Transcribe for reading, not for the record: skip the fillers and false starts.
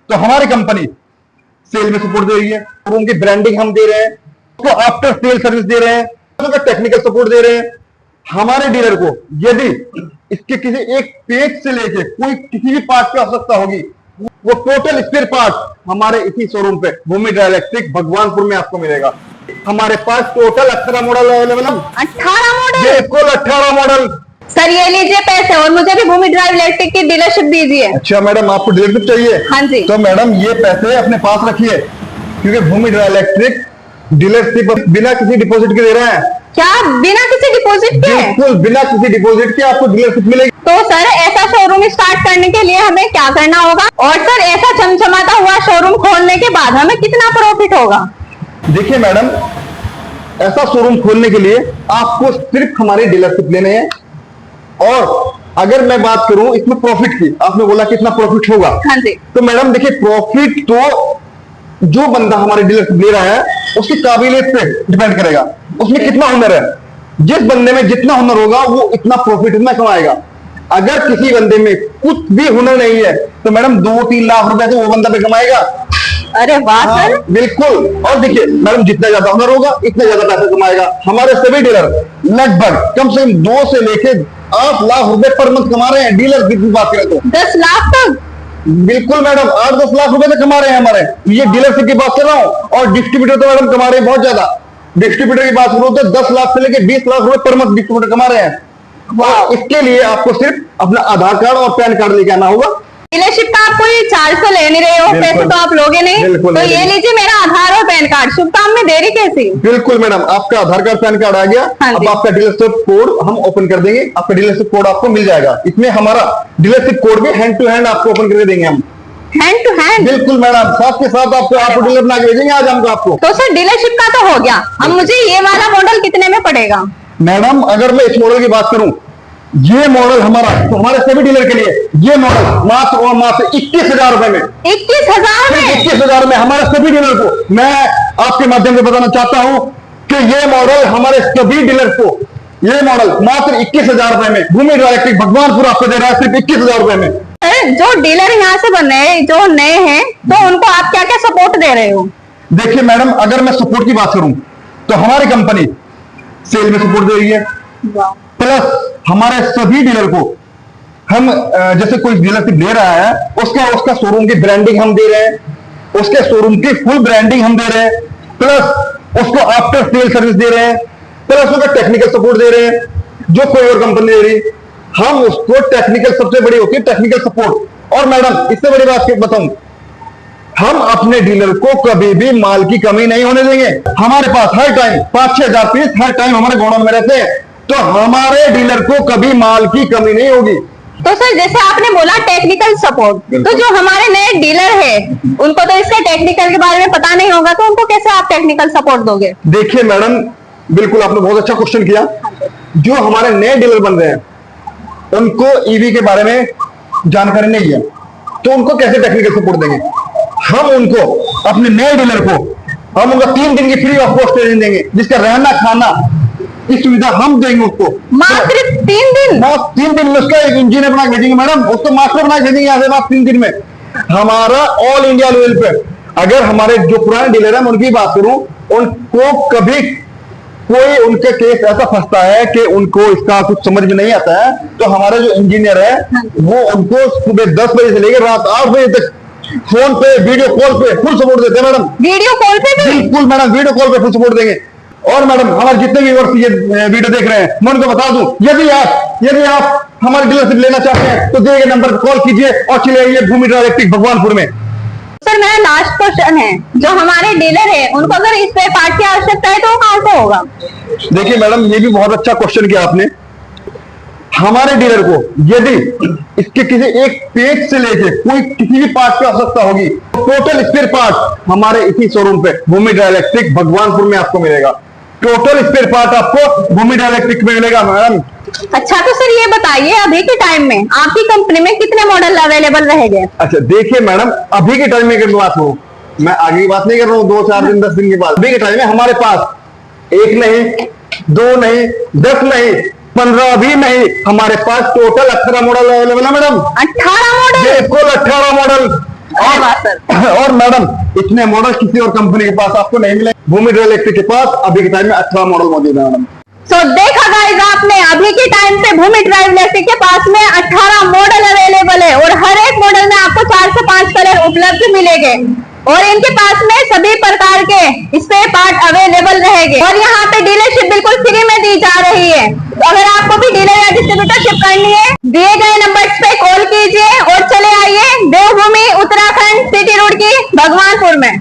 तो हमारी company cell में सपोर्ट दे रही है, रूम की ब्रांडिंग हम दे रहे हैं, उसको आफ्टर सेल सर्विस दे रहे हैं, टेक्निकल सपोर्ट दे रहे हैं। हमारे डीलर को यदि इसके किसी एक पेज से लेके कोई किसी भी पार्ट की आवश्यकता होगी, वो टोटल स्पेयर पार्ट हमारे इसी शोरूम पे भूमि ड्राई इलेक्ट्रिक भगवानपुर में आपको मिलेगा। हमारे पास टोटल 18 मॉडल अवेलेबल है। 18 मॉडल? बिल्कुल 18 मॉडल। सर ये लीजिए पैसे और मुझे भी भूमि ड्राइव इलेक्ट्रिक की डीलरशिप दीजिए। अच्छा मैडम, आपको डीलरशिप चाहिए? हाँ जी। तो मैडम ये पैसे अपने पास रखिए, क्योंकि भूमि ड्राई इलेक्ट्रिक डीलरशिप बिना किसी डिपॉजिट के दे रहा है। क्या बिना किसी डिपॉजिट के? बिल्कुल बिना किसी डिपॉजिट के आपको डीलरशिप मिलेगी। तो सर ऐसा शोरूम स्टार्ट करने के लिए हमें क्या करना होगा, और सर ऐसा चमचमाता हुआ शोरूम खोलने के बाद हमें कितना प्रॉफिट होगा? देखिए मैडम, ऐसा शोरूम खोलने के लिए आपको सिर्फ हमारी डीलरशिप लेने हैं। और अगर मैं बात करूं इसमें प्रॉफिट की, आपने बोला कितना प्रॉफिट होगा। हाँ जी। तो मैडम देखिए, प्रॉफिट तो जो बंदा हमारे डीलरशिप ले रहा है उसकी काबिलियत पे डिपेंड करेगा, उसमें कितना हुनर है। जिस बंदे में जितना हुनर होगा वो इतना प्रॉफिट इतना कमाएगा। अगर किसी बंदे में कुछ भी हुनर नहीं है तो मैडम 2-3 लाख रुपए तो वो बंदा पे कमाएगा। अरे वाह सर। बिल्कुल। और देखिए मैडम, जितना ज्यादा हुनर होगा इतना ज्यादा पैसा कमाएगा। हमारे सभी डीलर लगभग कम से कम 2 से लेके 8 लाख रुपए पर मंथ कमा रहे हैं। डीलर की बात करें तो 10 लाख तक? बिल्कुल मैडम, 8-10 लाख रुपए तक कमा रहे हैं हमारे। ये डीलरशिप की बात कर रहा हूँ। और डिस्ट्रीब्यूटर तो मैडम कमा रहे हैं बहुत ज्यादा। डिस्ट्रीब्यूटर की बात करूँ तो 10 लाख से लेके 20 लाख रुपए पर मंथ डिस्ट्रीब्यूटर कमा रहे हैं। और इसके लिए आपको सिर्फ अपना आधार कार्ड और पैन कार्ड लेके आना होगा। डीलरशिप का आप कोई चार्ज तो ले नहीं रहे हो, पैसे तो आप लोगे नहीं। तो ये लीजिए मेरा आधार और पैन कार्ड, शुभ काम में देरी कैसी? बिल्कुल मैडम, आपका आधार कार्ड पैन कार्ड आ गया। हाँ अब आपका डीलरशिप कोड हम ओपन कर देंगे, आपका डीलरशिप कोड आपको मिल जाएगा। इसमें हमारा डीलरशिप कोड भी हैंड टू हैंड आपको ओपन करके देंगे हम। Hand to hand? बिल्कुल मैडम, साथ के साथ आपको डीलर बना के भेजेंगे आज हमको आपको। तो सर डीलरशिप का तो हो गया, अब मुझे ये वाला मॉडल कितने में पड़ेगा? मैडम अगर मैं इस मॉडल की बात करूं, ये मॉडल हमारा तो हमारे सभी डीलर के लिए ये मॉडल मात्र और मात्र 21,000 रुपए में। 21,000 में? 21,000 में हमारे सभी डीलर को मैं आपके माध्यम से बताना चाहता हूं कि ये मॉडल हमारे सभी डीलर को ये मॉडल मात्र 21,000 रुपए में भूमि ड्राई इलेक्ट्रिक भगवानपुर आपको दे रहा है, सिर्फ 21,000 रुपए में। जो डीलर यहाँ से बन रहे हैं, जो नए हैं, तो उनको आप क्या क्या सपोर्ट दे रहे हो? देखिए मैडम, अगर मैं सपोर्ट की बात करूं तो हमारी कंपनी सेल में सपोर्ट दे रही है, प्लस हमारे सभी डीलर को हम जैसे कोई डीलरशिप ले रहा है उसका शोरूम की ब्रांडिंग हम दे रहे हैं, उसके शोरूम की फुल ब्रांडिंग हम दे रहे हैं, प्लस उसको आफ्टर सेल सर्विस दे रहे हैं, प्लस उसका टेक्निकल सपोर्ट दे रहे हैं जो कोई और कंपनी दे रही। हम उसको टेक्निकल, सबसे बड़ी होती है टेक्निकल सपोर्ट। और मैडम इससे बड़ी बात बताऊं, हम अपने डीलर को कभी भी माल की कमी नहीं होने देंगे। हमारे पास हर टाइम 5-6 हजार पीस हर टाइम हमारे गोडाउन में रहते हैं, तो हमारे डीलर को कभी माल की कमी नहीं होगी। तो सर जैसे आपने बोला टेक्निकल सपोर्ट, तो जो हमारे नए डीलर है उनको तो इसका टेक्निकल के बारे में पता नहीं होगा, तो उनको कैसे आप टेक्निकल सपोर्ट दोगे? देखिए मैडम, बिल्कुल आपने बहुत अच्छा क्वेश्चन किया। जो हमारे नए डीलर बन रहे हैं उनको ईवी के बारे में जानकारी नहीं है, तो उनको कैसे टेक्निकल सपोर्ट देंगे? हम उनको अपने नए डीलर को हम उनका 3 दिन की फ्री ऑफ कॉस्ट ट्रेनिंग देंगे, जिसका रहना खाना की सुविधा हम देंगे उसको। मात्र 3 दिन? 3 दिन में उसका एक इंजीनियर बना के भेजेंगे मैडम, उसको मास्टर बना के भेजेंगे यहाँ से बात 3 दिन में। हमारा ऑल इंडिया लेवल पे अगर हमारे जो पुराने डीलर है उनकी बात करूं, उनको कभी कोई उनके केस ऐसा फंसता है कि उनको इसका कुछ समझ में नहीं आता है, तो हमारे जो इंजीनियर है वो उनको सुबह 10 बजे से लेकर रात 8 बजे तक फोन पे वीडियो कॉल पे फुल सपोर्ट देते हैं मैडम। वीडियो कॉल पे भी? बिल्कुल मैडम, वीडियो कॉल पे फुल सपोर्ट देंगे। और मैडम हमारे जितने भी व्यूअर्स ये वीडियो देख रहे हैं मैं उनको बता दूं, यदि आप हमारे डीलरशिप लेना चाहते हैं तो दिए गए नंबर पर कॉल कीजिए और चले आइए भूमि ड्राई इलेक्ट्रिक भगवानपुर में। सर मेरा लास्ट क्वेश्चन है, जो हमारे डीलर है उनको अगर इस पे पार्ट की आवश्यकता है तो वो कहाँ से होगा? देखिए मैडम, ये भी बहुत अच्छा क्वेश्चन किया आपने। हमारे डीलर को यदि इसके किसी एक पेज से लेके कोई किसी भी पार्ट की आवश्यकता होगी, तो टोटल स्पेयर पार्ट हमारे इसी शोरूम पे भूमि ड्राई इलेक्ट्रिक भगवानपुर में आपको मिलेगा। टोटल स्पेयर पार्ट आपको भूमि ड्राई इलेक्ट्रिक में मिलेगा मैडम। अच्छा तो सर ये बताइए अभी के टाइम में आपकी कंपनी में कितने मॉडल अवेलेबल रहेंगे? अच्छा देखिए मैडम, अभी के टाइम में अगर बात हो, मैं आगे की बात नहीं कर रहा हूँ 2-4 दिन 10 दिन के बाद, अभी के टाइम में हमारे पास 1 नहीं 2 नहीं 10 नहीं 15 भी नहीं, हमारे पास टोटल 18 मॉडल अवेलेबल है मैडम। 18 मॉडल? बिल्कुल 18 मॉडल। अरे वाह सर। और मैडम इतने मॉडल किसी और कंपनी के पास आपको नहीं मिले। भूमि ड्राइव इलेक्ट्रिक के पास अभी के टाइम में 18 मॉडल मौजूद है मैडम। तो देखा गाइस आपने, अभी के टाइम पे भूमि ड्राइव इलेक्ट्रिक के पास में 18 मॉडल अवेलेबल है और हर एक मॉडल में आपको 4 से 5 कलर उपलब्ध मिलेंगे और इनके पास में सभी प्रकार के स्पेयर पार्ट अवेलेबल रहेंगे और यहाँ पे डीलरशिप बिल्कुल फ्री में दी जा रही है। तो अगर आपको भी डीलर या डिस्ट्रीब्यूटरशिप करनी है, दिए गए नंबर्स पे कॉल कीजिए और चले आइए देवभूमि उत्तराखंड सिटी रोड की भगवानपुर में।